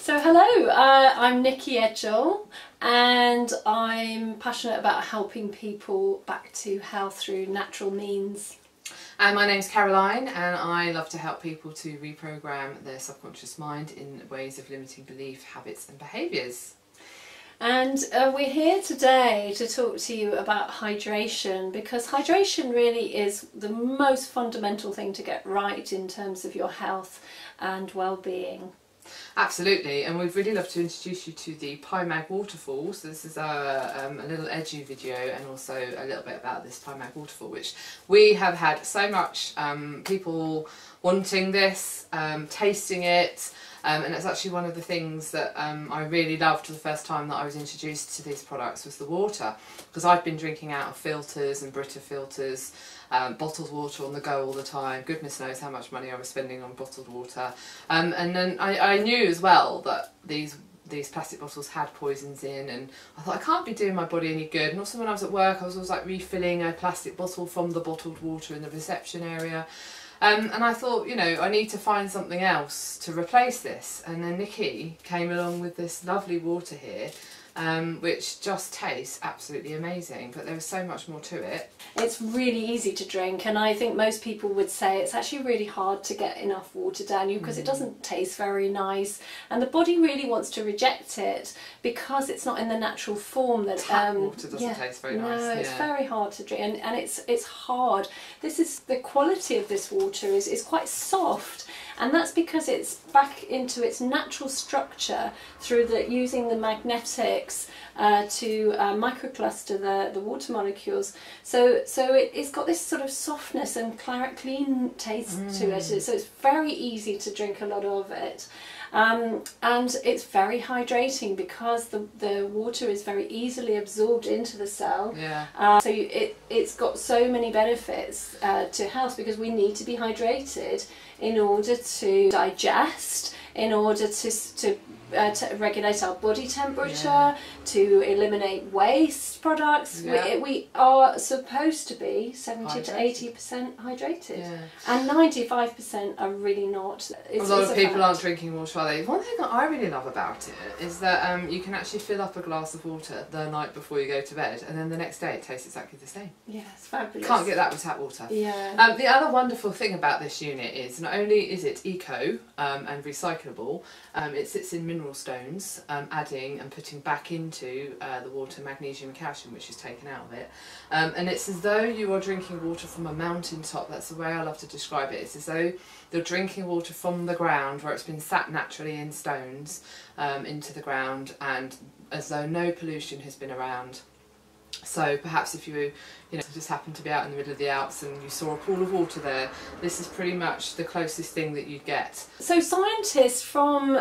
So hello, I'm Nicki and I'm passionate about helping people back to health through natural means. And my name's Caroline, and I love to help people to reprogram their subconscious mind in ways of limiting belief, habits and behaviours. And we're here today to talk to you about hydration, because hydration really is the most fundamental thing to get right in terms of your health and well-being. Absolutely, and we'd really love to introduce you to the PiMag Waterfall. So this is a little edu video, and also a little bit about this PiMag Waterfall, which we have had so much people wanting this, tasting it, and it's actually one of the things that I really loved the first time that I was introduced to these products was the water, because I've been drinking out of filters and Brita filters, bottled water on the go all the time. Goodness knows how much money I was spending on bottled water, and then I knew as well that these plastic bottles had poisons in, and I thought I can't be doing my body any good. And also when I was at work I was always like refilling a plastic bottle from the bottled water in the reception area. And I thought, you know, I need to find something else to replace this. And then Nicki came along with this lovely water here, which just tastes absolutely amazing, but there is so much more to it. It's really easy to drink, and I think most people would say it's actually really hard to get enough water down you because it doesn't taste very nice, and the body really wants to reject it because it's not in the natural form that tap water doesn't taste very nice. No, it's very hard to drink, and it's hard. This is the quality of this water is quite soft, and that's because it's back into its natural structure through using the magnetics to microcluster the water molecules. So it's got this sort of softness and clean taste to it. So it's very easy to drink a lot of it. And it's very hydrating because the water is very easily absorbed into the cell. So it's got so many benefits to health, because we need to be hydrated in order to digest, in order to regulate our body temperature, to eliminate waste products. We are supposed to be 70 to 80% hydrated, and 95% are really not. A lot of people aren't drinking water, are they? One thing that I really love about it is that you can actually fill up a glass of water the night before you go to bed, and then the next day it tastes exactly the same. Yeah, it's fabulous. Can't get that with tap water. Yeah. The other wonderful thing about this unit is not only is it eco and recyclable, it sits in mineral stones, adding and putting back into the water magnesium and calcium, which is taken out of it, and it's as though you are drinking water from a mountain top. That's the way I love to describe it. It's as though you're drinking water from the ground, where it's been sat naturally in stones into the ground, and as though no pollution has been around. So perhaps if you just happened to be out in the middle of the Alps and you saw a pool of water there, this is pretty much the closest thing that you'd get. So scientists from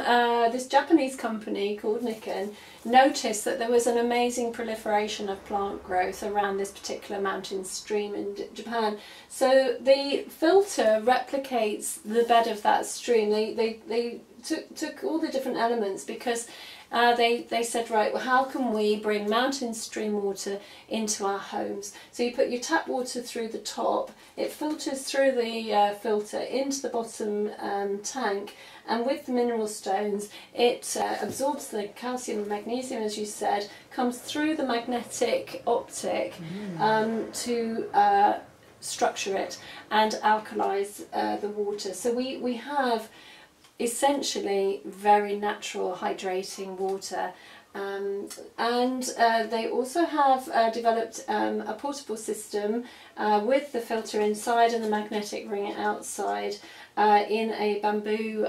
this Japanese company called Nikken noticed that there was an amazing proliferation of plant growth around this particular mountain stream in Japan. So the filter replicates the bed of that stream. They took all the different elements, because they said, right, well, how can we bring mountain stream water into our homes? So you put your tap water through the top, it filters through the filter into the bottom tank, and with the mineral stones it absorbs the calcium and magnesium, as you said, comes through the magnetic optic to structure it and alkalize the water. So we have essentially very natural hydrating water, and they also have developed a portable system with the filter inside and the magnetic ring outside in a bamboo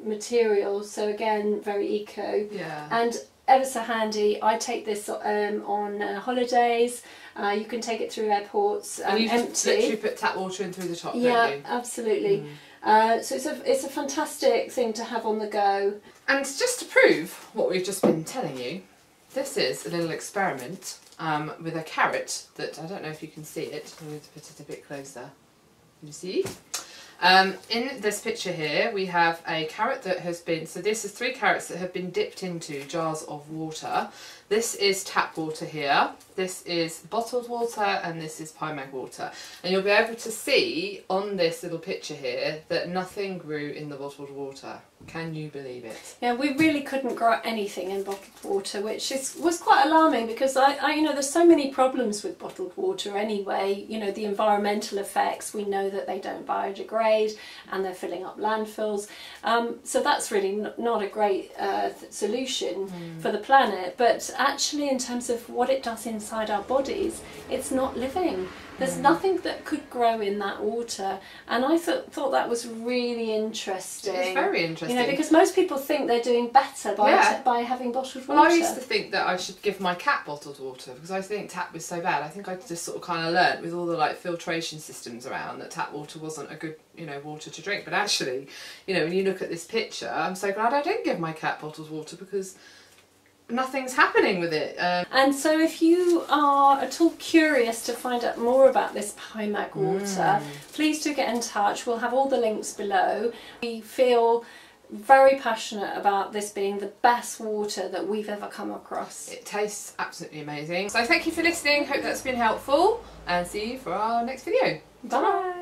material, so again very eco, and ever so handy. I take this on holidays. You can take it through airports and you empty. just literally put tap water in through the top, don't you? Absolutely. So it's a fantastic thing to have on the go. And just to prove what we've just been telling you, this is a little experiment with a carrot that, I don't know if you can see it, I'm going to put it a bit closer. Can you see? In this picture here we have a carrot that has been, so this is 3 carrots that have been dipped into jars of water. This is tap water here, this is bottled water, and this is PiMag water. And you'll be able to see on this little picture here that nothing grew in the bottled water. Can you believe it? Yeah, we really couldn't grow anything in bottled water, which was quite alarming, because I you know, there's so many problems with bottled water anyway. You know, the environmental effects, we know that they don't biodegrade and they're filling up landfills. So that's really not a great solution for the planet. But actually, in terms of what it does inside our bodies, it's not living. There's nothing that could grow in that water, and I thought that was really interesting. It's very interesting. You know, because most people think they're doing better by having bottled water. Well, I used to think that I should give my cat bottled water because I think tap was so bad. I think I just sort of kind of learnt with all the like filtration systems around that tap water wasn't a good, you know, water to drink. But actually, you know, when you look at this picture, I'm so glad I didn't give my cat bottled water, because nothing's happening with it. And so if you are at all curious to find out more about this PiMag water, please do get in touch. We'll have all the links below. We feel very passionate about this being the best water that we've ever come across. It tastes absolutely amazing. So thank you for listening. Hope that's been helpful, and see you for our next video. Bye.